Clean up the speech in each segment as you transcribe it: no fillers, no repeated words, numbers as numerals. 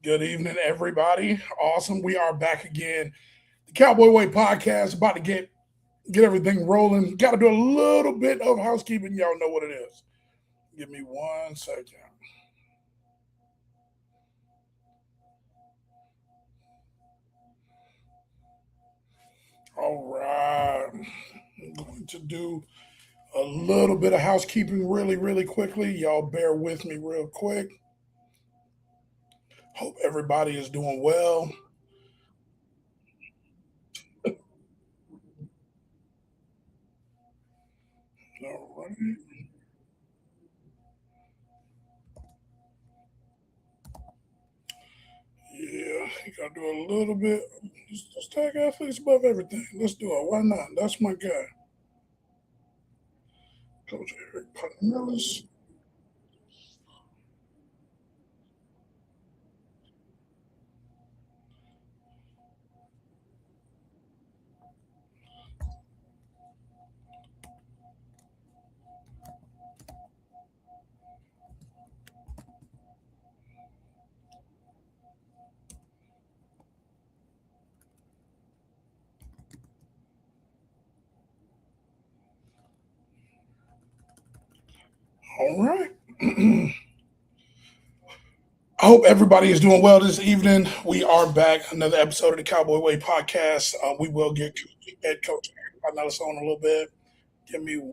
Good evening, everybody. Awesome. We are back again. The Cowboy Way podcast about to get everything rolling. Got to do a little bit of housekeeping. Y'all know what it is. Give me 1 second. All right. I'm going to do a little bit of housekeeping really quickly. Y'all bear with me real quick. Hope everybody is doing well. All right. Yeah, you gotta do a little bit. Just tag athletes above everything. Let's do it. Why not? That's my guy. Coach Eric PINELLAS. All right. I hope everybody is doing well this evening. We are back. Another episode of the Cowboy Way podcast. We will get head coach Eric PINELLAS on a little bit. Give me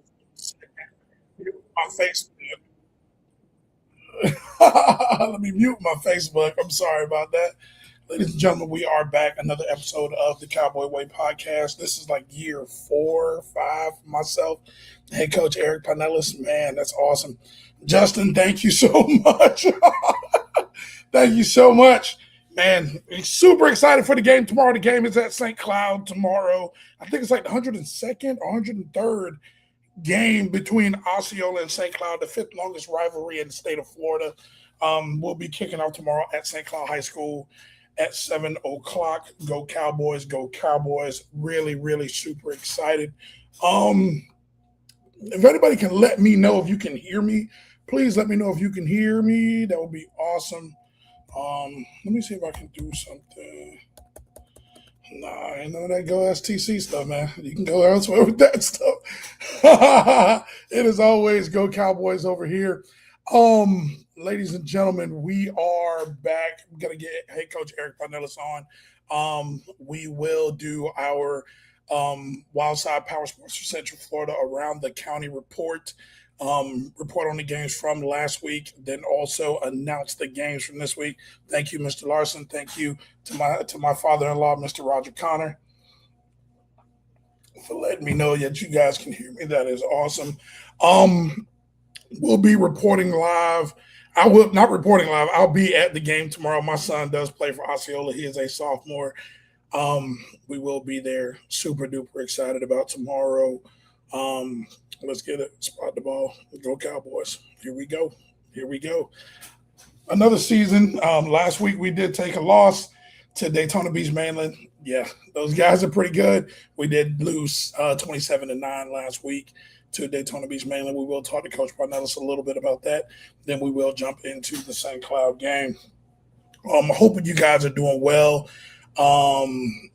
my Facebook. Let me mute my Facebook. I'm sorry about that. Ladies and gentlemen, we are back. Another episode of the Cowboy Way podcast. This is like year 4, 5 for myself. Head coach Eric PINELLAS. Man, that's awesome. Justin, thank you so much. Thank you so much. Man, super excited for the game tomorrow. The game is at St. Cloud tomorrow. I think it's like the 102nd or 103rd game between Osceola and St. Cloud, the fifth longest rivalry in the state of Florida. We'll be kicking off tomorrow at St. Cloud High School at 7 o'clock. Go Cowboys, go Cowboys. Really super excited. Um, if anybody can let me know if you can hear me, please let me know if you can hear me. That would be awesome. Let me see if I can do something. Nah, I know that go STC stuff, man. You can go elsewhere with that stuff. It is always go Cowboys over here. Ladies and gentlemen, we are back. We're gonna get head coach Eric PINELLAS on. We will do our Wildside Power Sports for Central Florida around the county report on the games from last week, then also announce the games from this week. Thank you, Mr. Larson. Thank you to my father-in-law, Mr. Roger Connor, for letting me know that you guys can hear me. That is awesome. Um, we'll be reporting live. I will not reporting live. I'll be at the game tomorrow. My son does play for Osceola. He is a sophomore. We will be there. Super duper excited about tomorrow. Um, let's get it. Spot the ball. Go Cowboys. Here we go. Here we go. Another season. Last week we did take a loss to Daytona Beach Mainland. Yeah, those guys are pretty good. We did lose 27-9 last week to Daytona Beach Mainland. We will talk to Coach PINELLAS a little bit about that. Then we will jump into the St. Cloud game. I'm hoping you guys are doing well.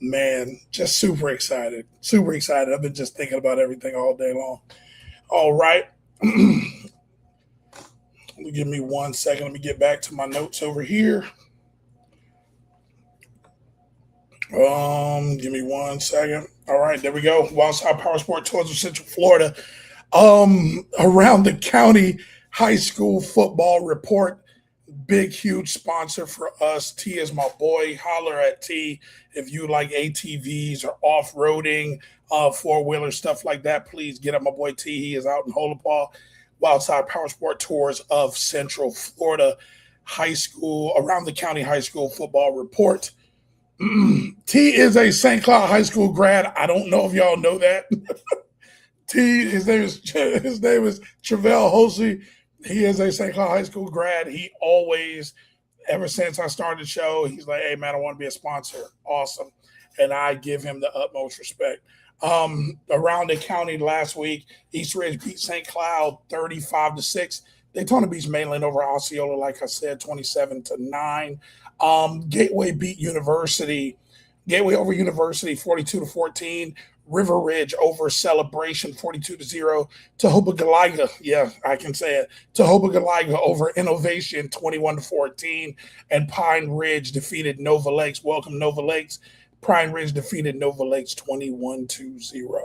Man, just super excited. Super excited. I've been just thinking about everything all day long. All right. Give me 1 second. Let me get back to my notes over here. Give me 1 second. All right, there we go. Wildside Power Sport Tours of Central Florida. Around the county high school football report. Big, huge sponsor for us. T is my boy. Holler at T if you like ATVs or off roading, four wheeler stuff like that. Please get at my boy T. He is out in Holopau. Wildside Power Sport Tours of Central Florida high school, around the county high school football report. T is a St. Cloud High School grad. I don't know if y'all know that. His name is Travell Hosey. He is a St. Cloud High School grad. He always, ever since I started the show, he's like, "Hey man, I want to be a sponsor." Awesome, and I give him the utmost respect. Around the county last week, East Ridge beat St. Cloud 35-6. Daytona beats Mainland over Osceola, like I said, 27-9. Gateway beat University. Gateway over University, 42-14. River Ridge over Celebration, 42-0. Tahoba Galiga, yeah, I can say it. Tahoba Galiga over Innovation, 21-14. And Pine Ridge defeated Nova Lakes. Welcome, Nova Lakes. Pine Ridge defeated Nova Lakes 21-0.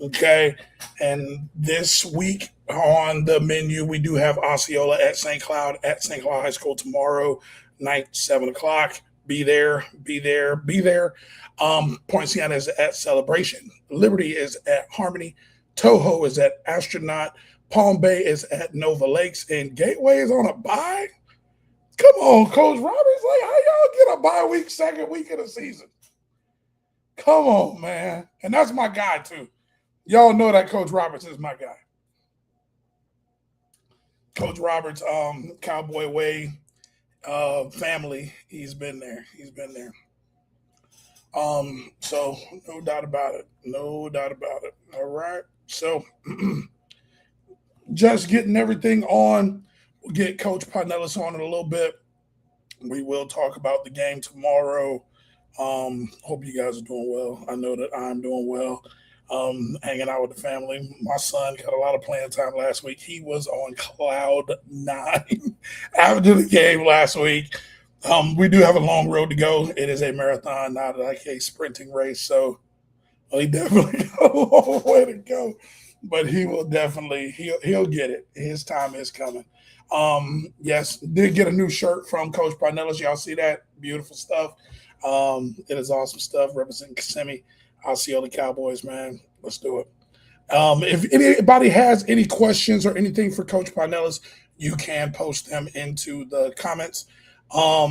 Okay, and this week on the menu, we do have Osceola at St. Cloud High School tomorrow night, 7 o'clock. Be there, be there, be there. Poinciana is at Celebration. Liberty is at Harmony. Toho is at Astronaut. Palm Bay is at Nova Lakes. And Gateway is on a bye? Come on, Coach Roberts. Like, how y'all get a bye week, second week of the season? Come on, man. And that's my guy, too. Y'all know that Coach Roberts is my guy. Coach Roberts, Cowboy Way family, he's been there. So no doubt about it. All right. So just getting everything on. We'll get Coach Pinellas on in a little bit. We will talk about the game tomorrow. Hope you guys are doing well. I know that I'm doing well. Hanging out with the family. My son got a lot of playing time last week. He was on cloud 9 after the game last week. We do have a long road to go. It is a marathon, not like a sprinting race. So he definitely got a long way to go. But he will definitely, he'll get it. His time is coming. Yes, did get a new shirt from Coach Pinellas. Y'all see that? Beautiful stuff. It is awesome stuff representing Kissimmee. Osceola Cowboys, man. Let's do it. If anybody has any questions or anything for Coach Pinellas, you can post them into the comments. All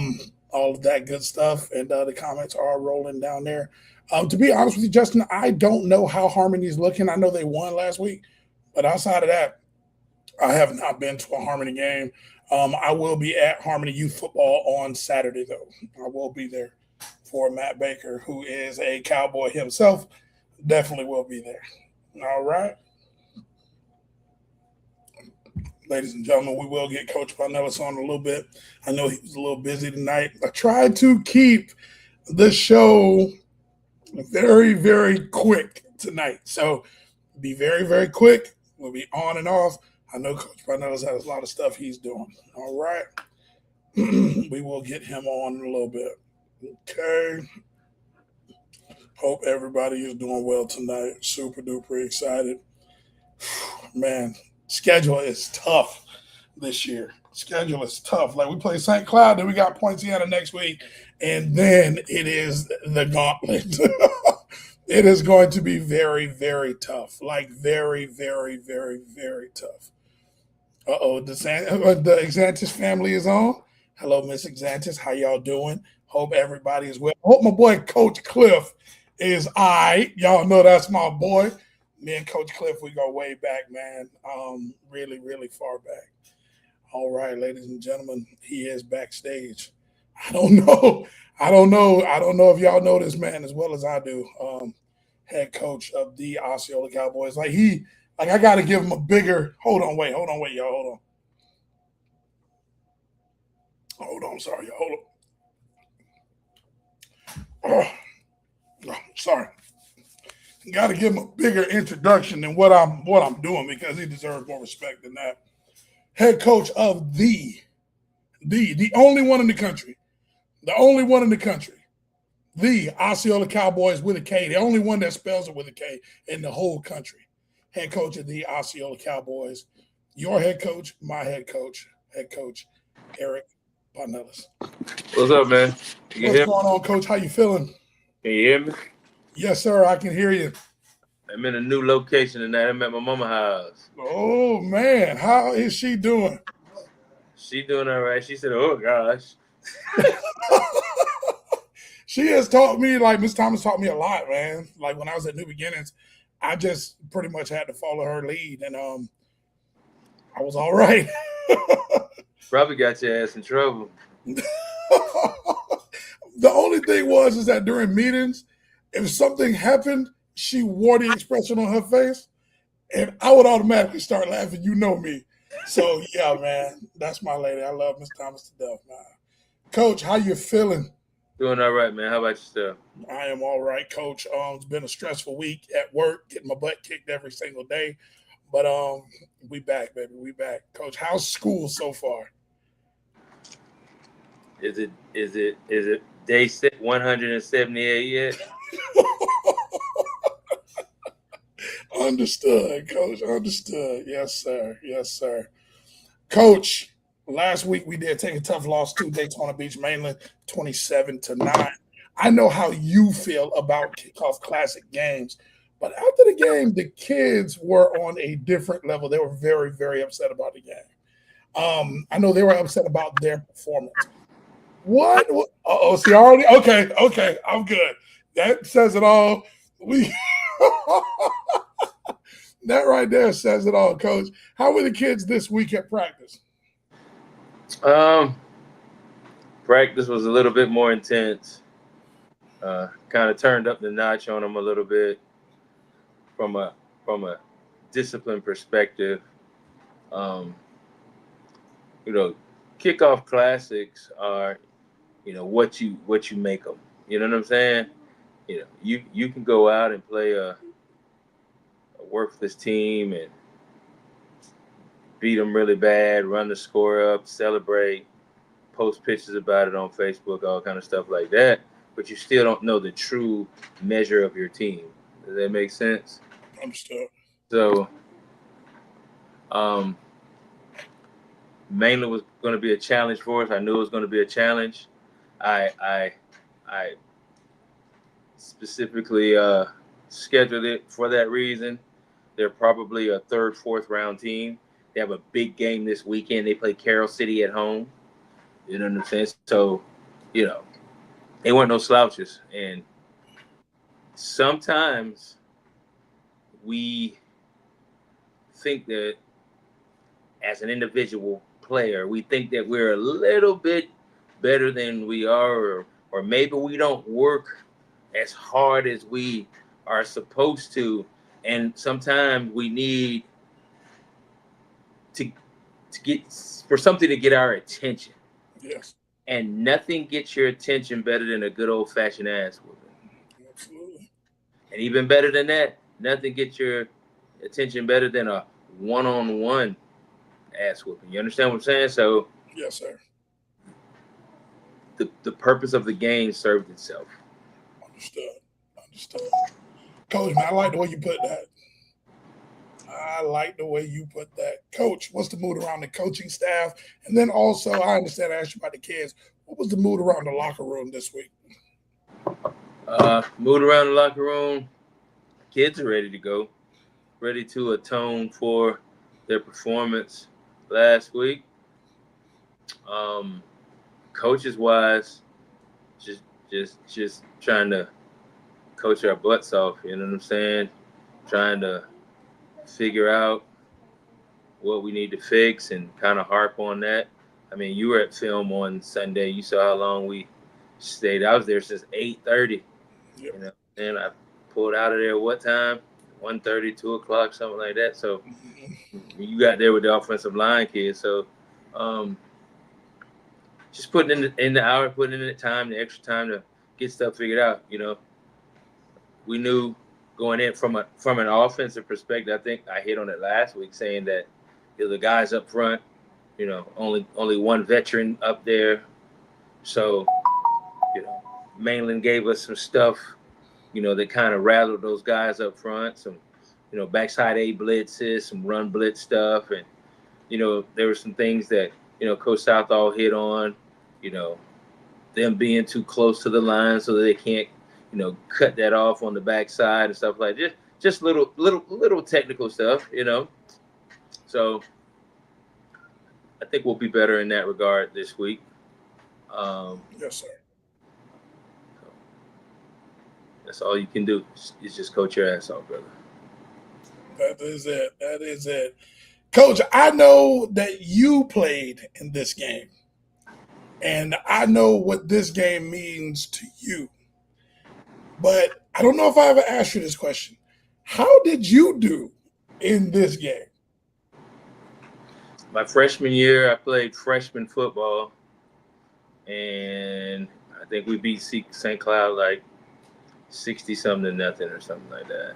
of that good stuff. And the comments are rolling down there. To be honest with you, Justin, I don't know how Harmony is looking. I know they won last week. But outside of that, I have not been to a Harmony game. I will be at Harmony Youth Football on Saturday, though. I will be there for Matt Baker, who is a Cowboy himself. Definitely will be there. All right. Ladies and gentlemen, we will get Coach Pinellas on a little bit. I know he was a little busy tonight. I tried to keep the show very, very quick tonight. So be very, very quick. We'll be on and off. I know Coach Pinellas has a lot of stuff he's doing. All right. We will get him on in a little bit. Okay. Hope everybody is doing well tonight. Super duper excited. Man, schedule is tough this year. Schedule is tough. Like, we play St. Cloud, then we got Poinciana next week, and then it is the gauntlet. It is going to be very, very tough. Like, very, very, very, very tough. Uh-oh, the Exantis family is on. Hello, Miss Exantis. How y'all doing? Hope everybody is well. Hope my boy Coach Cliff is all right. Y'all know that's my boy. Me and Coach Cliff, we go way back, man. Really, really far back. All right, ladies and gentlemen, he is backstage. I don't know if y'all know this man as well as I do. Head coach of the Osceola Cowboys. I got to give him a bigger. Hold on, wait, y'all. Hold on, sorry, y'all. Hold on. Oh, sorry. Got to give him a bigger introduction than what I'm doing, because he deserves more respect than that. Head coach of the only one in the country, the Osceola Cowboys with a K, the only one that spells it with a K in the whole country. Head coach of the Osceola Cowboys, your head coach, my head coach Eric Pinellas. What's up, man? What's going on, Coach? How you feeling? Can you hear me? Yes, sir. I can hear you. I'm in a new location tonight. I'm at my mama's house. Oh, man. How is she doing? She doing all right. She said, oh, gosh. She has taught me, like Miss Thomas taught me a lot, man. Like, when I was at New Beginnings, I just pretty much had to follow her lead, and I was all right. Probably got your ass in trouble. The only thing is that during meetings, if something happened, she wore the expression on her face, and I would automatically start laughing. You know me. So yeah, man, that's my lady. I love Miss Thomas to death, man. Coach, how you feeling? Doing all right, man. How about yourself? I am all right, Coach. It's been a stressful week at work, getting my butt kicked every single day, but we back, baby. We back, Coach. How's school so far? Is it day 178 yet? Understood, Coach. Understood. Yes, sir. Yes, sir. Coach, last week we did take a tough loss to Daytona Beach Mainland, 27-9. I know how you feel about kickoff classic games, but after the game, the kids were on a different level. They were very, very upset about the game. I know they were upset about their performance. What? Oh, see, already. Okay, okay, I'm good. That says it all. We that right there says it all, Coach. How were the kids this week at practice? Um, Practice was a little bit more intense. Kind of turned up the notch on them a little bit from a discipline perspective. Um, you know, kickoff classics are what you make them. You know what I'm saying? You can go out and play a worthless team and beat them really bad, run the score up, celebrate, post pictures about it on Facebook, all kind of stuff like that. But you still don't know the true measure of your team. Does that make sense? Understood. So, um, mainly was going to be a challenge for us. I knew it was going to be a challenge. I specifically scheduled it for that reason. They're probably a third, fourth round team. They have a big game this weekend. They play Carroll City at home. You know what I'm saying? So, you know, they weren't no slouches. And sometimes we think that as an individual player, we think that we're a little bit better than we are, or maybe we don't work as hard as we are supposed to. And sometimes we need to get for something to get our attention. Yes, And nothing gets your attention better than a good old fashioned ass whooping. absolutely. And even better than that, nothing gets your attention better than a one on one ass whooping. You understand what I'm saying? So Yes, sir. the purpose of the game served itself. Understood. Understood. Coach, man, I like the way you put that. I like the way you put that. Coach, what's the mood around the coaching staff? And then also, I understand I asked you about the kids. What was the mood around the locker room this week? Moved around the locker room. Kids are ready to go, ready to atone for their performance last week. Um, Coaches wise, just just trying to coach our butts off. You know what I'm saying? Trying to figure out what we need to fix and kind of harp on that. I mean, you were at film on Sunday. You saw how long we stayed. I was there since 8:30. Yep. You know, and I pulled out of there what time? 1:30, 2 o'clock, something like that. So Mhm. you got there with the offensive line kids. So um, just putting in the hour, putting in the time, the extra time to get stuff figured out. We knew going in from an offensive perspective. I think I hit on it last week, saying that the guys up front, only one veteran up there. So Mainland gave us some stuff, that kind of rattled those guys up front. Some, backside A blitzes, some run blitz stuff, and there were some things that Coach Southall hit on. You know, them being too close to the line so that they can't, cut that off on the backside and stuff like that. Just little technical stuff. So I think we'll be better in that regard this week. Um, Yes, sir. that's all you can do is just coach your ass off, brother. That is it. That is it. Coach, I know that you played in this game, and I know what this game means to you. But I don't know if I ever asked you this question. How did you do in this game? My freshman year, I played freshman football, and I think we beat St. Cloud like 60 something to nothing or something like that.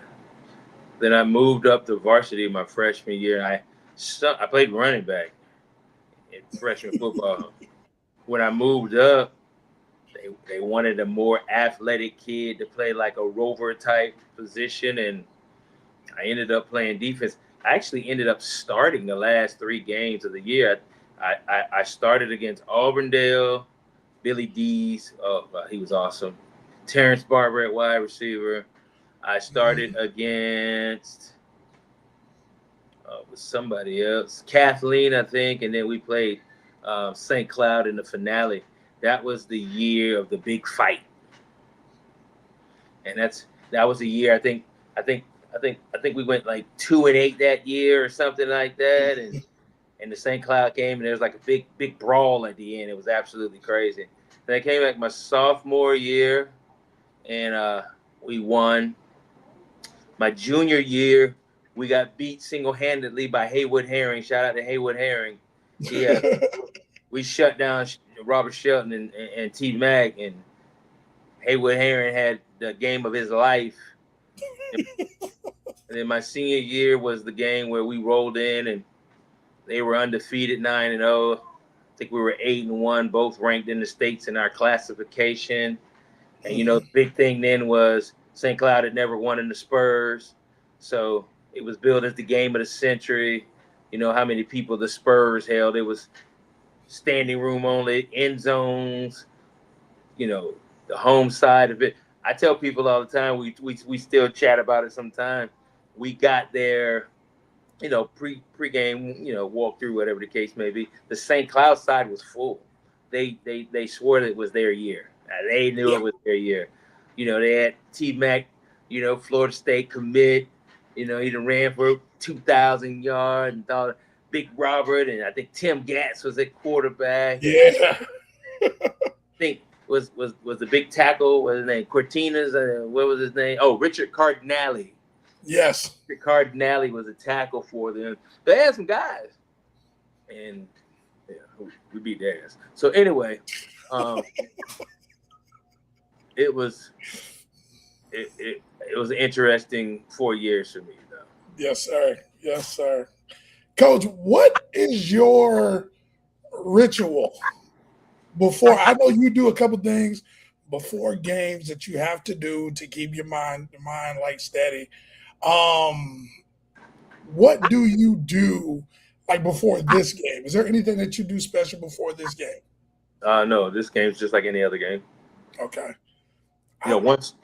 Then I moved up to varsity my freshman year. I played running back in freshman football. When I moved up, they wanted a more athletic kid to play like a rover type position, and I ended up playing defense. I actually ended up starting the last 3 games of the year. I started against Auburndale, Billy Dees. Oh, he was awesome. Terrence Barber at wide receiver. I started against with somebody else, Kathleen, I think, and then we played St. Cloud in the finale. That was the year of the big fight, and that was the year. I think we went like 2-8 that year or something like that, and the St. Cloud came and there was like a big brawl at the end. It was absolutely crazy. Then I came back my sophomore year, and we won. My junior year, we got beat single-handedly by Haywood Herring. Shout out to Haywood Herring. Yeah, we shut down Robert Shelton and T Mac, and Haywood Herring had the game of his life. And then my senior year was the game where we rolled in and they were undefeated 9-0. I think we were 8-1, both ranked in the states in our classification. And the big thing then was St. Cloud had never won in the Spurs, so it was billed as the game of the century. How many people the Spurs held. It was standing room only, end zones. The home side of it. I tell people all the time. We still chat about it sometimes. We got there, pre-game, walk through, whatever the case may be. The St. Cloud side was full. They swore that it was their year. They knew it was their year. They had T Mac, Florida State commit. He done ran for 2,000 yards and thought Big Robert, and I think Tim Gatz was at quarterback. Yeah. I think was the big tackle. What was his name? Cortinas. What was his name? Oh, Richard Cardinale. Yes. Richard Cardinale was a tackle for them. They had some guys, and we beat their ass. So anyway, it was an interesting 4 years for me, though. Yes, sir. Yes, sir. Coach, what is your ritual before? I know you do a couple things before games that you have to do to keep your mind like steady. What do you do like before this game? Is there anything that you do special before this game? No, this game's just like any other game. Okay. Once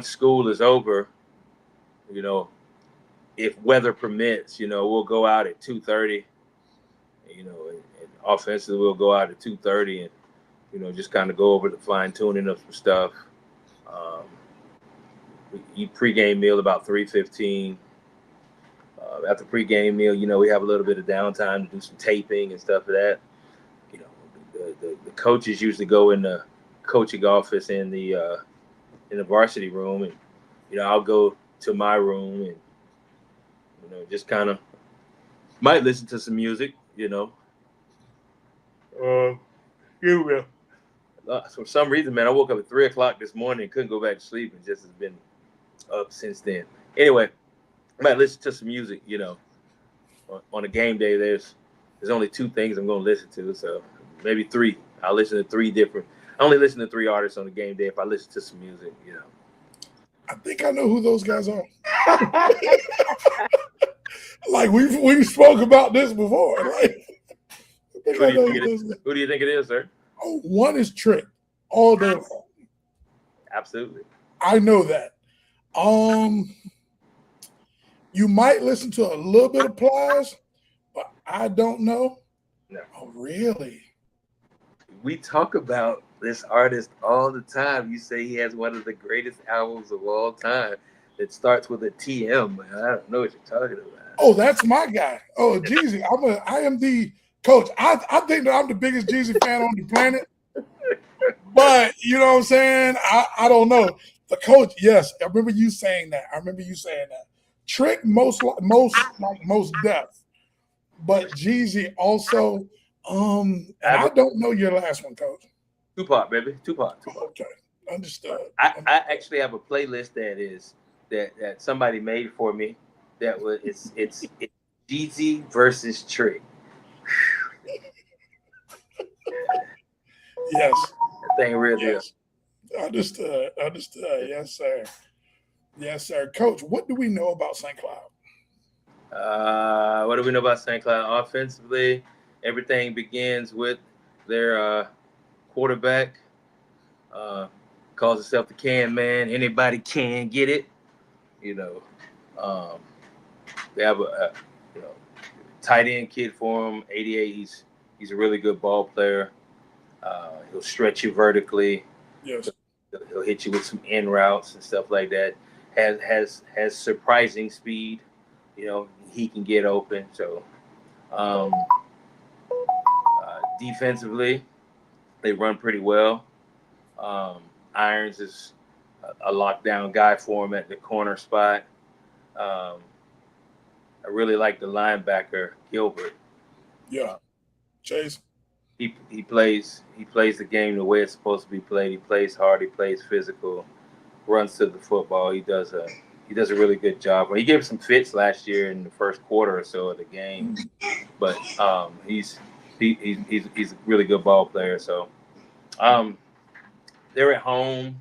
school is over, if weather permits, we'll go out at 2:30. And offensively we'll go out at 2:30 and just kind of go over the fine tuning of some stuff. We eat pregame meal about 3:15. After pregame meal, we have a little bit of downtime to do some taping and stuff like that. The coaches usually go in the coaching office in the varsity room, and I'll go to my room and just kind of might listen to some music. For some reason, man, I woke up at 3:00 this morning and couldn't go back to sleep, and just has been up since then. Anyway, I might listen to some music. On a game day, there's only 2 things I'm going to listen to, so maybe 3. I'll listen to 3 different. I only listen to 3 artists on the game day if I listen to some music. I think I know who those guys are. Like we spoke about this before. Like, Who do you think it is, sir? Oh, one is Trick all day long. Absolutely. I know that. You might listen to a little bit of Plies, but I don't know. No. Oh, really? We talk about this artist all the time. You say he has one of the greatest albums of all time that starts with a TM. Man, I don't know what you're talking about. Oh, that's my guy. Oh, Jeezy. I am the coach. I think that I'm the biggest Jeezy fan on the planet. But you know what I'm saying? I don't know. The coach, yes, I remember you saying that. Trick most depth. But Jeezy also, and I don't know your last one, Coach. Tupac, baby, Tupac. Okay, understood. I actually have a playlist that somebody made for me. That was it's Jeezy versus Trick. Yes, That thing real deal. yes, understood, understood. Yes, sir. Yes, sir. Coach, what do we know about St. Cloud? What do we know about St. Cloud offensively? Everything begins with their quarterback. Uh, calls himself the Can Man. Anybody can get it. You know, um, they have a you know tight end kid for him. 88. He's a really good ball player. He'll stretch you vertically. Yes. He'll hit you with some in routes and stuff like that. Has surprising speed. He can get open. So defensively, they run pretty well. Um, Irons is a lockdown guy for him at the corner spot. Um, I really like the linebacker Gilbert. Yeah. Chase. He plays the game the way it's supposed to be played. He plays hard. He plays physical. Runs to the football. He does a really good job. Well, he gave some fits last year in the first quarter or so of the game, but he's a really good ball player. So they're at home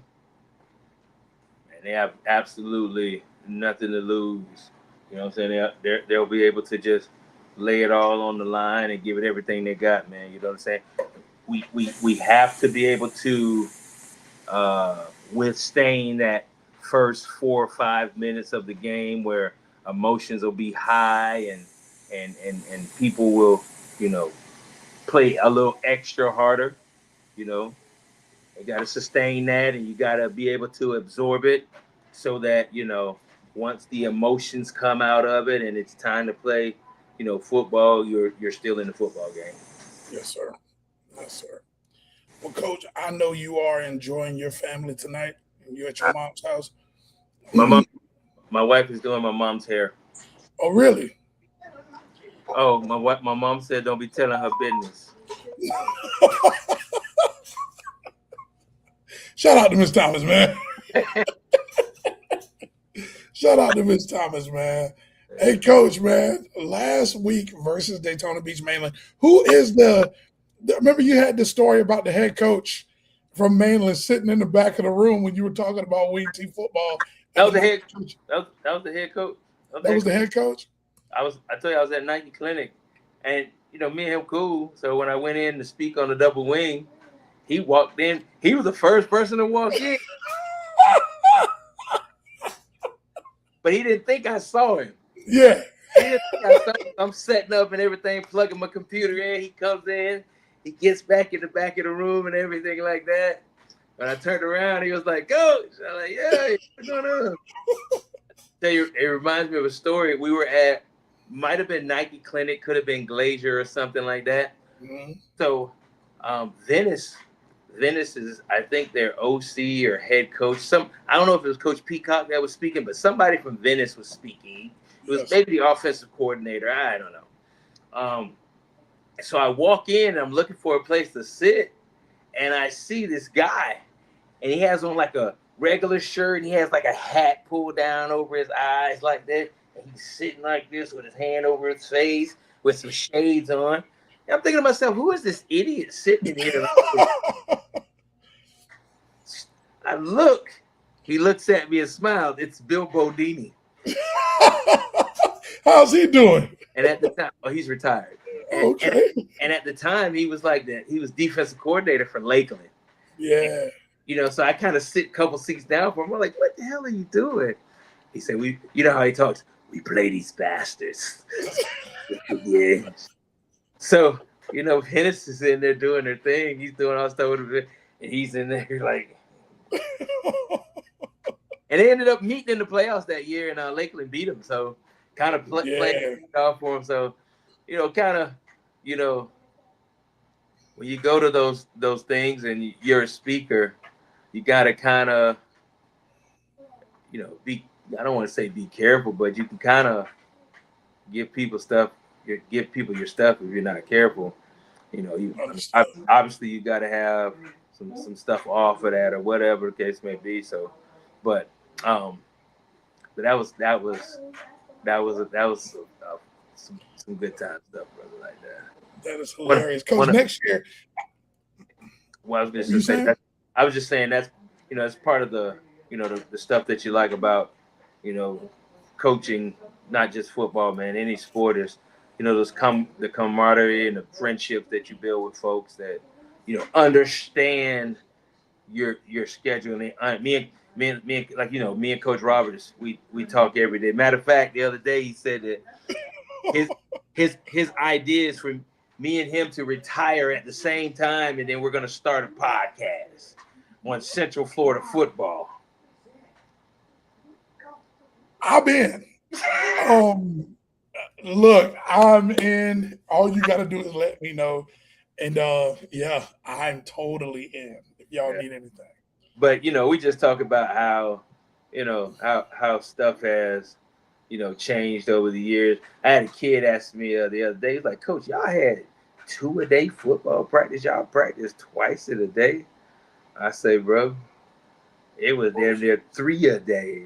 and they have absolutely nothing to lose. You know what I'm saying? They'll be able to just lay it all on the line and give it everything they got, man. You know what I'm saying? We have to be able to withstand that first 4 or 5 minutes of the game where emotions will be high and people will, you know, play a little extra harder. You know, you got to sustain that and you got to be able to absorb it so that, once the emotions come out of it and it's time to play, football, you're still in the football game. Yes, sir. Yes, sir. Well, Coach, I know you are enjoying your family tonight. You're at your mom's house. My mom, my wife is doing my mom's hair. Oh, really? Oh, my mom said don't be telling her business. Shout out to Miss Thomas, man. Shout out to Miss Thomas, man. Hey, Coach, man. Last week versus Daytona Beach Mainland. Who is remember you had the story about the head coach from Mainland sitting in the back of the room when you were talking about Wing T football That at the was the head. Nike Church. That was the head coach. That was the head coach? I told you I was at Nike Clinic, and me and him cool. So when I went in to speak on the double wing, he walked in. He was the first person to walk in, but he didn't think I saw him. Yeah. He didn't think I saw him. I'm setting up and everything, plugging my computer in. He comes in, he gets back in the back of the room and everything like that. When I turned around, he was like, "Coach," I'm like, "Yeah, what's going on?" Tell you, it reminds me of a story. We were at, might have been Nike Clinic, could have been Glacier or something like that. Mm-hmm. So, Venice is, I think, their OC or head coach. I don't know if it was Coach Peacock that was speaking, but somebody from Venice was speaking. It was maybe the offensive coordinator. I don't know. So I walk in, and I'm looking for a place to sit, and I see this guy, and he has on like a regular shirt, and he has like a hat pulled down over his eyes like that, and he's sitting like this with his hand over his face with some shades on. And I'm thinking to myself, who is this idiot sitting in here? I look, he looks at me and smiles. It's Bill Bodini. How's he doing? And at the time, he's retired. Okay. And at the time, he was like that. He was defensive coordinator for Lakeland. Yeah. And, so I kind of sit a couple seats down for him. I'm like, what the hell are you doing? He said, you know how he talks, we play these bastards. Yeah. So, Hennis is in there doing their thing. He's doing all stuff with it. And he's in there like. And they ended up meeting in the playoffs that year, and Lakeland beat them. So, kind of played off for him. So, kind of, when you go to those things and you're a speaker, you got to kind of, be. I don't want to say be careful, but you can kind of give people stuff give people your stuff if you're not careful. You Understood. obviously you got to have some stuff off of that or whatever the case may be. So, but but that was some good time stuff, brother, like that. That is One, hilarious. Coach, one, next year, Well, I was going what were you to say saying? that. I was just saying that's it's part of the the stuff that you like about you know coaching, not just football, man. Any sport is the camaraderie and the friendships that you build with folks that understand your schedule. And like me and Coach Roberts, we talk every day. Matter of fact, the other day he said that his his idea is for me and him to retire at the same time, and then we're gonna start a podcast on Central Florida football. I'm in. Um, Look, I'm in. All you got to do is let me know. And yeah, I'm totally in if y'all Yeah. need anything. But we just talk about how how stuff has changed over the years. I had a kid ask me the other day, he's like, "Coach, y'all had 2-a-day football practice. Y'all practice twice in a day." I say, "Bro, it was damn near 3 a day."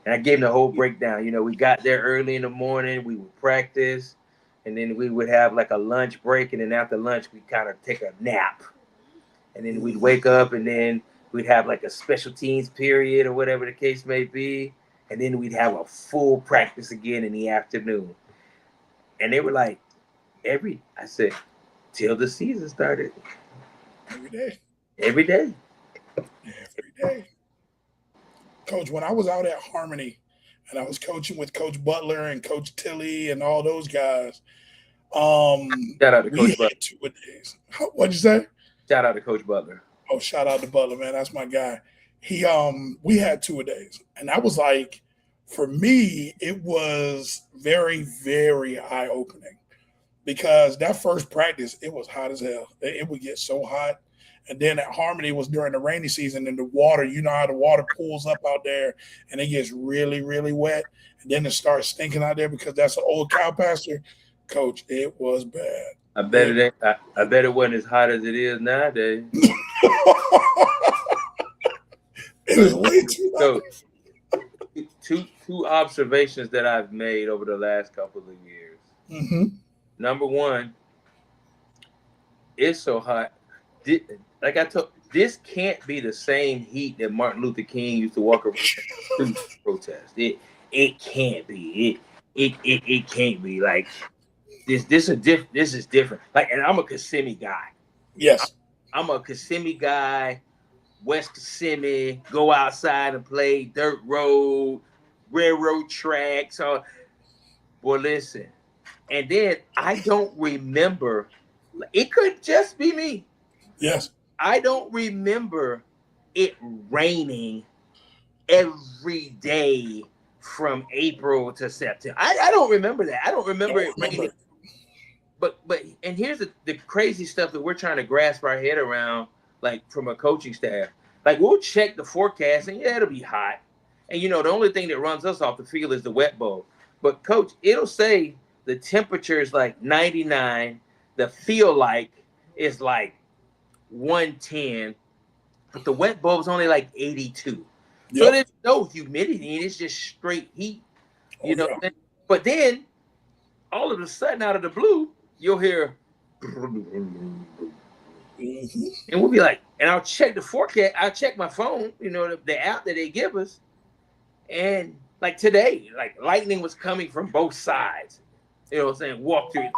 And I gave him the whole breakdown. We got there early in the morning. We would practice, and then we would have like a lunch break, and then after lunch we kind of take a nap, and then we'd wake up, and then we'd have like a special teams period or whatever the case may be, and then we'd have a full practice again in the afternoon. And they were like, I said, till the season started, Every day. every day. Every day. Coach, when I was out at Harmony and I was coaching with Coach Butler and Coach Tilley and all those guys, Shout out to we Coach Butler. had 2 a days. What'd you say? Shout out to Coach Butler. Oh, shout out to Butler, man. That's my guy. We had 2 a days. And that was like, for me, it was very, very eye opening because that first practice, it was hot as hell. It would get so hot. And then at Harmony was during the rainy season and the water, you know how the water pools up out there and it gets really, really wet. And then it starts stinking out there because that's an old cow pasture. Coach, it was bad. I bet it ain't. I bet it wasn't as hot as it is nowadays. It is way too So, hot. two observations that I've made over the last couple of years. Mm-hmm. Number one, it's so hot. Like I told, this can't be the same heat that Martin Luther King used to walk around to protest. It can't be. It can't be like this. This is different. Like, and I'm a Kissimmee guy. Yes. I'm a Kissimmee guy. West Kissimmee, go outside and play dirt road, railroad tracks. Boy, listen. And then I don't remember. It could just be me. Yes. I don't remember it raining every day from April to September. I don't remember that. I don't remember it raining. But and here's the crazy stuff that we're trying to grasp our head around, like from a coaching staff. Like we'll check the forecast and yeah, it'll be hot. And the only thing that runs us off the field is the wet bulb. But coach, it'll say the temperature is like 99, the feel like is like 110, but the wet bulb's only like 82. Yep. So there's no humidity and it's just straight heat. You know. But then all of a sudden out of the blue, you'll hear and we'll be like, and I'll check the forecast, I'll check my phone, the app that they give us. And like today, like lightning was coming from both sides. You know what I'm saying? Walk through.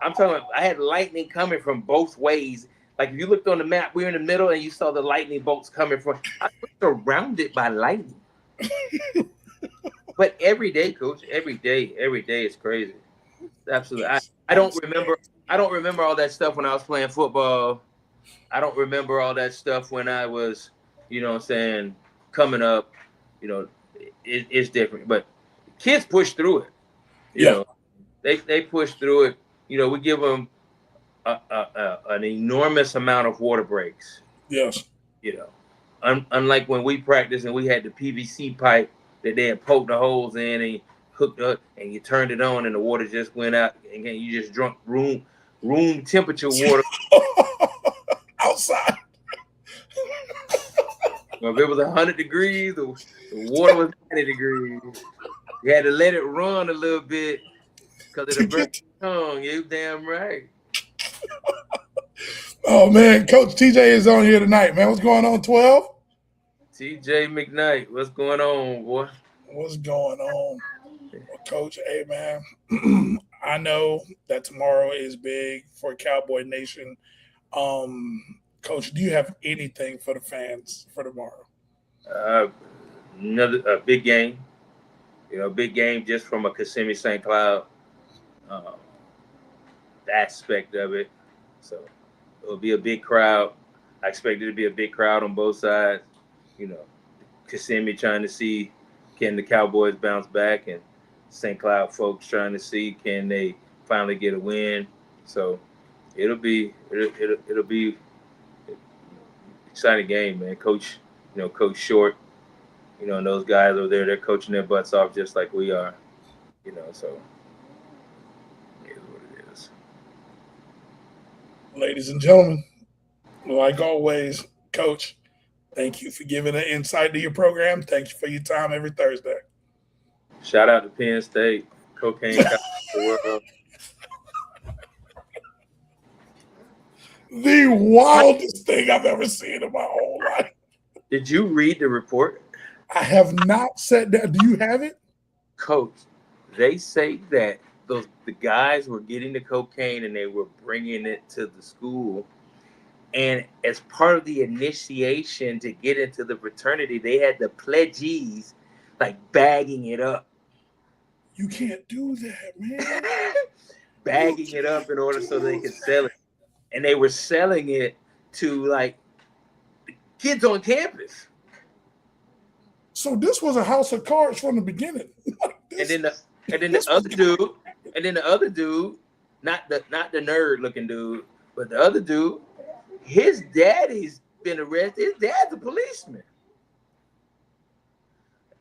I'm talking about, I had lightning coming from both ways. Like if you looked on the map, we were in the middle and you saw the lightning bolts coming from. I was surrounded by lightning. But every day, coach, every day is crazy. Absolutely. I don't remember all that stuff when I was playing football. I don't remember all that stuff when I was, coming up. It's different. But kids push through it. You know, they push through it. We give them an enormous amount of water breaks. Yes. Unlike when we practiced and we had the PVC pipe that they had poked the holes in and hooked up, and you turned it on, and the water just went out, and then you just drunk room temperature water. Outside. Well, if it was 100 degrees, the water was 90 degrees. You had to let it run a little bit because it'll burn your tongue. You damn right. Oh man, Coach TJ is on here tonight, man. What's going on, 12? TJ McKnight, what's going on, boy? What's going on? Well, Coach, hey man, I know that tomorrow is big for Cowboy Nation. Coach, do you have anything for the fans for tomorrow? Another big game. Big game just from a Kissimmee St. Cloud aspect of it. So it'll be a big crowd. I expect it to be a big crowd on both sides. Kissimmee trying to see can the Cowboys bounce back, and St. Cloud folks trying to see can they finally get a win. So it'll be exciting game, man. Coach Short, and those guys over there, they're coaching their butts off just like we are. So it is what it is. Ladies and gentlemen, like always, Coach, thank you for giving an insight to your program. Thank you for your time every Thursday. Shout out to Penn State, cocaine the world. The wildest thing I've ever seen in my whole life. Did you read the report? I have not sat down. Do you have it? Coach, they say that the guys were getting the cocaine and they were bringing it to the school. And as part of the initiation to get into the fraternity, they had the pledgees like bagging it up. You can't do that, man. Bagging it up in order so they could sell it. And they were selling it to like the kids on campus. So this was a house of cards from the beginning. And then the other dude, not the nerd looking dude, but the other dude, his daddy's been arrested. His dad's a policeman.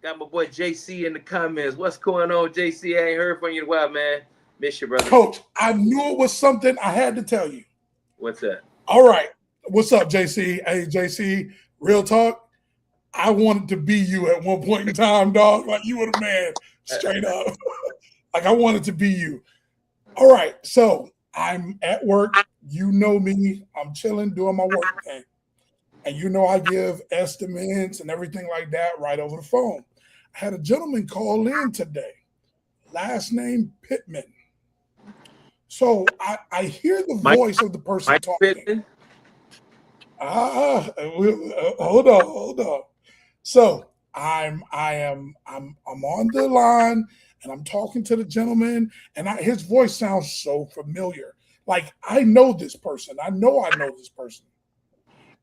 Got my boy JC in the comments. What's going on, JC? I ain't heard from you in a while, man. Miss you, brother. Coach, I knew it was something I had to tell you. What's that? All right. What's up, JC? Hey, JC, real talk. I wanted to be you at one point in time, dog. Like you were the man, straight up. Like I wanted to be you. All right. So I'm at work. You know me. I'm chilling, doing my work thing. And I give estimates and everything like that right over the phone. I had a gentleman call in today. Last name Pittman. So I hear the voice of the person Mike talking. Pittman? Hold on. So I'm on the line and I'm talking to the gentleman, and his voice sounds so familiar. Like I know this person. I know this person.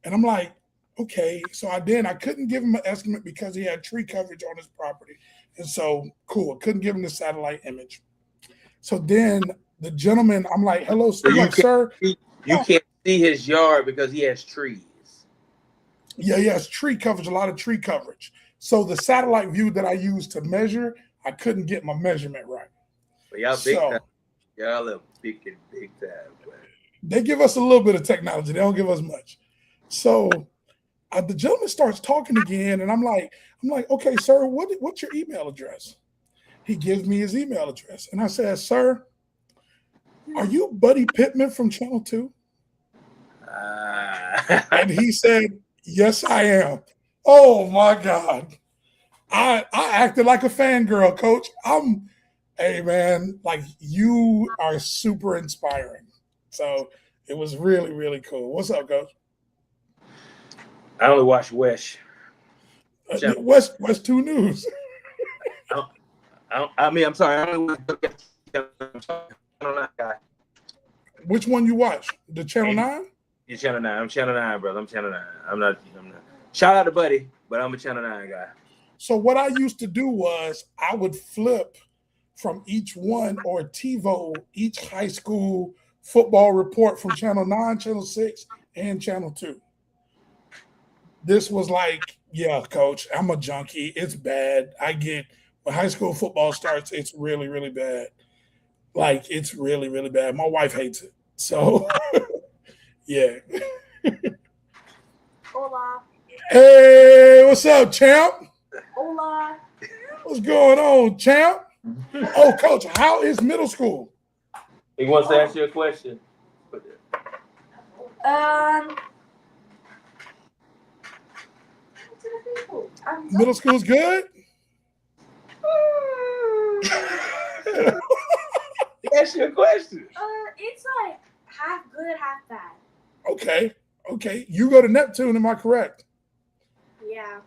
And I'm like, okay. So I couldn't give him an estimate because he had tree coverage on his property. And so cool. I couldn't give him the satellite image. So then the gentleman, I'm like, hello, So sir. You can't see his yard because he has trees. Yeah, he has tree coverage, a lot of tree coverage. So the satellite view that I used to measure, I couldn't get my measurement right. But y'all big time. Y'all are big time. Man. They give us a little bit of technology. They don't give us much. So the gentleman starts talking again, and I'm like, okay, sir, what's your email address? He gives me his email address, and I said, sir, are you Buddy Pittman from Channel 2? And he said, yes, I am. Oh my God. I acted like a fangirl, Coach. Hey man, like you are super inspiring. So it was really, really cool. What's up, Coach? I only watch West. West 2 News. I'm sorry. I only watch Channel 9 guy. Which one you watch? The Channel 9? Yeah, Channel 9. I'm Channel 9, brother. I'm Channel 9. I'm not. Shout out to Buddy, but I'm a Channel 9 guy. So what I used to do was I would flip from each one or TiVo, each high school football report from Channel 9, Channel 6, and Channel 2. This was like, yeah, Coach, I'm a junkie. It's bad. I get when high school football starts, it's really, really bad. Like it's really, really bad. My wife hates it. So yeah. Hola. Hey, what's up, champ? Hola. What's going on, champ? Oh, coach, how is middle school? He wants to ask you a question. Middle school's good? He asked you a question. It's like half good, half bad. Okay. Okay. You go to Neptune, am I correct? Yeah.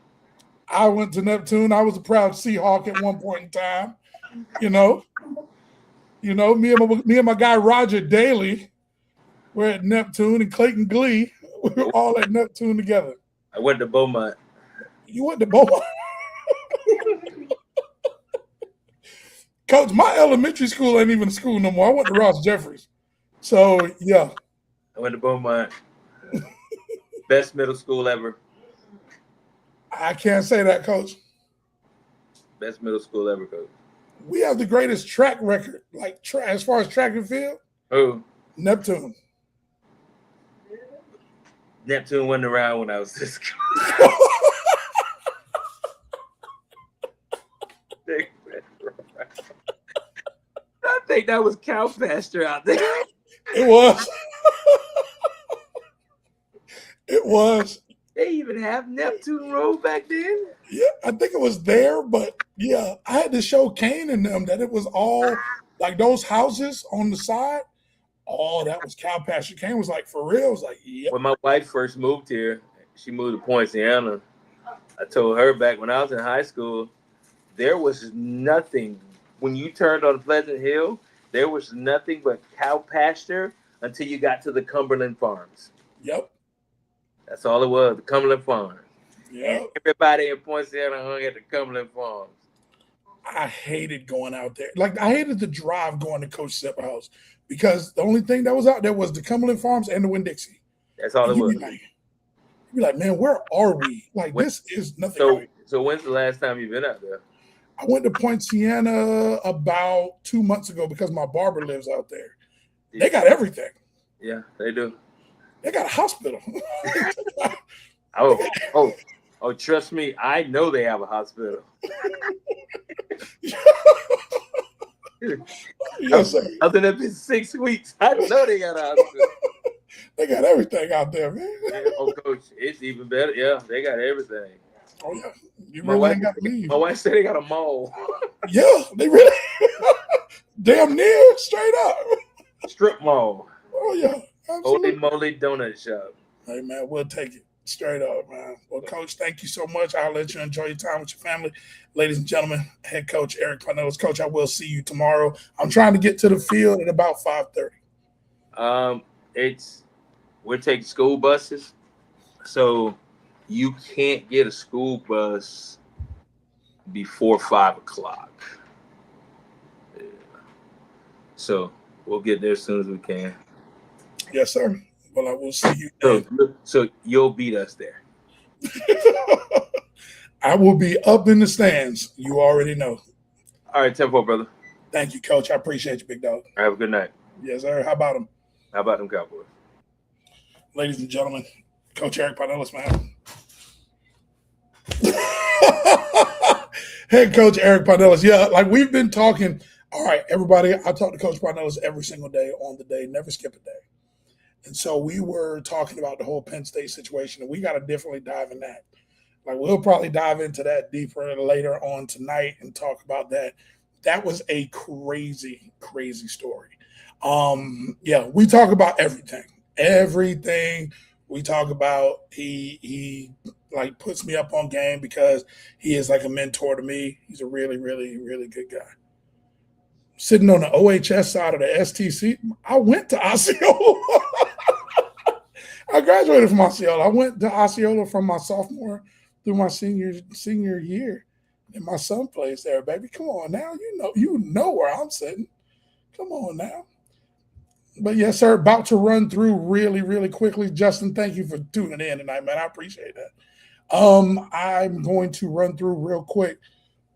I went to Neptune. I was a proud Seahawk at one point in time. You know, me and my guy Roger Daly were at Neptune, and Clayton Glee. We were all at Neptune together. I went to Beaumont. You went to Beaumont? Coach, my elementary school ain't even a school no more. I went to Ross Jeffries. So, yeah. I went to Beaumont. Best middle school ever. I can't say that, Coach. Best middle school ever, Coach. We have the greatest track record, like as far as track and field. Who? Neptune. Neptune wasn't around when I was this school. I think that was cow pasture out there. It was. It was. They even have Neptune Road back then? Yeah, I think it was there, but yeah, I had to show Kane and them that it was all like those houses on the side. Oh, that was cow pasture. Kane was like, for real? I was like, yeah. When my wife first moved here, she moved to Poinciana. I told her back when I was in high school, there was nothing. When you turned on Pleasant Hill, there was nothing but cow pasture until you got to the Cumberland Farms. Yep. That's all it was, the Cumberland Farms. Yeah. Everybody in Poinciana hung at the Cumberland Farms. I hated going out there. Like, I hated the drive going to Coach Sepp's house because the only thing that was out there was the Cumberland Farms and the Winn-Dixie. That's all it was. You'd be like, man, where are we? Like, this is nothing. So when's the last time you've been out there? I went to Poinciana about 2 months ago because my barber lives out there. They got everything. Yeah, they do. They got a hospital. Oh, trust me, I know they have a hospital. Yes, sir. I've been up in 6 weeks. I know they got a hospital. They got everything out there, man. Yeah, oh, Coach, it's even better. Yeah, they got everything. Oh, yeah. You really ain't got to leave. My wife said they got a mall. Yeah, they really damn near straight up. Strip mall. Oh, yeah. Absolutely. Holy moly donut shop. Hey, man, we'll take it. Straight up, man. Well, Coach, thank you so much. I'll let you enjoy your time with your family. Ladies and gentlemen, head coach Eric Pinellas. Coach, I will see you tomorrow. I'm trying to get to the field at about 5:30. We're taking school buses, so you can't get a school bus before 5 o'clock. Yeah. So we'll get there as soon as we can. Yes, sir. Well, I will see you. So you'll beat us there. I will be up in the stands. You already know. All right, 10-4, brother. Thank you, Coach. I appreciate you, big dog. Have a good night. Yes, sir. How about him? How about them Cowboys? Ladies and gentlemen, Coach Eric Pinellas, man. Head coach Eric Pinellas. Yeah, like we've been talking. All right, everybody, I talk to Coach Pinellas every single day on the day, never skip a day. And so we were talking about the whole Penn State situation, and we got to definitely dive in that. Like, we'll probably dive into that deeper later on tonight and talk about that. That was a crazy, crazy story. Yeah, we talk about everything. Everything we talk about, he like puts me up on game because he is like a mentor to me. He's a really, really, really good guy. Sitting on the OHS side of the STC, I went to Osceola. I graduated from Osceola. I went to Osceola from my sophomore through my senior year. And my son plays there, baby. Come on now. You know where I'm sitting. Come on now. But yes, sir, about to run through really, really quickly. Justin, thank you for tuning in tonight, man. I appreciate that. I'm going to run through real quick.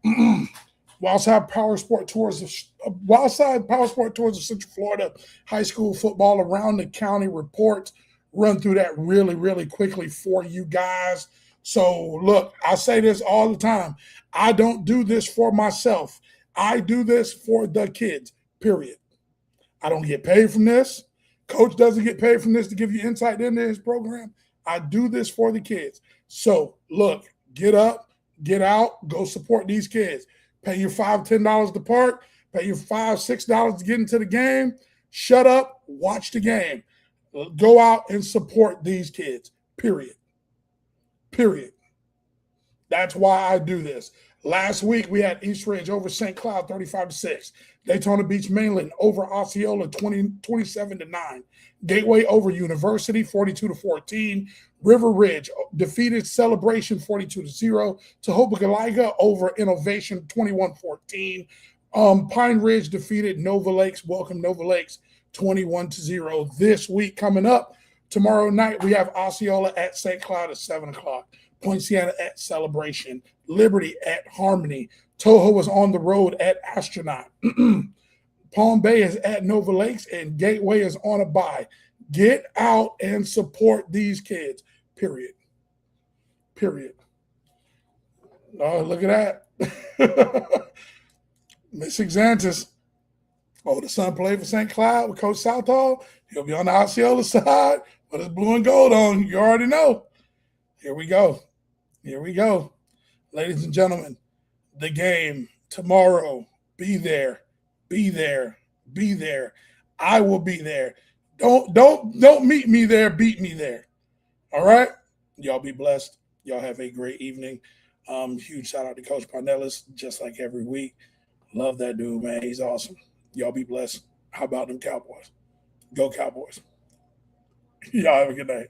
We're Wildside Power Sport Tours of Central Florida high school football around the county reports. Run through that really, really quickly for you guys. So look, I say this all the time. I don't do this for myself. I do this for the kids, period. I don't get paid from this. Coach doesn't get paid from this to give you insight into his program. I do this for the kids. So look, get up, get out, go support these kids. Pay your $5, $10 to park, pay your $5, $6 to get into the game. Shut up, watch the game. Go out and support these kids, period. Period. That's why I do this. Last week, we had East Ridge over St. Cloud 35-6. Daytona Beach Mainland over Osceola 27-9. Gateway over University 42-14. River Ridge defeated Celebration 42-0. Tehobagaliga over Innovation 21-14. Pine Ridge defeated Nova Lakes. Welcome Nova Lakes 21-0. This week coming up, tomorrow night, we have Osceola at St. Cloud at 7 o'clock. Poinciana at Celebration. Liberty at Harmony. Toho is on the road at Astronaut. Palm Bay is at Nova Lakes, and Gateway is on a bye. Get out and support these kids, period. Period. Oh, look at that. Miss Xantis. Oh, the son played for St. Cloud with Coach Southall. He'll be on the Osceola side with his blue and gold on. You already know. Here we go. Here we go. Ladies and gentlemen, the game tomorrow. Be there. Be there. Be there. I will be there. Don't meet me there. Beat me there. All right? Y'all be blessed. Y'all have a great evening. Huge shout out to Coach PINELLAS, just like every week. Love that dude, man. He's awesome. Y'all be blessed. How about them Cowboys? Go Cowboys. Y'all have a good night.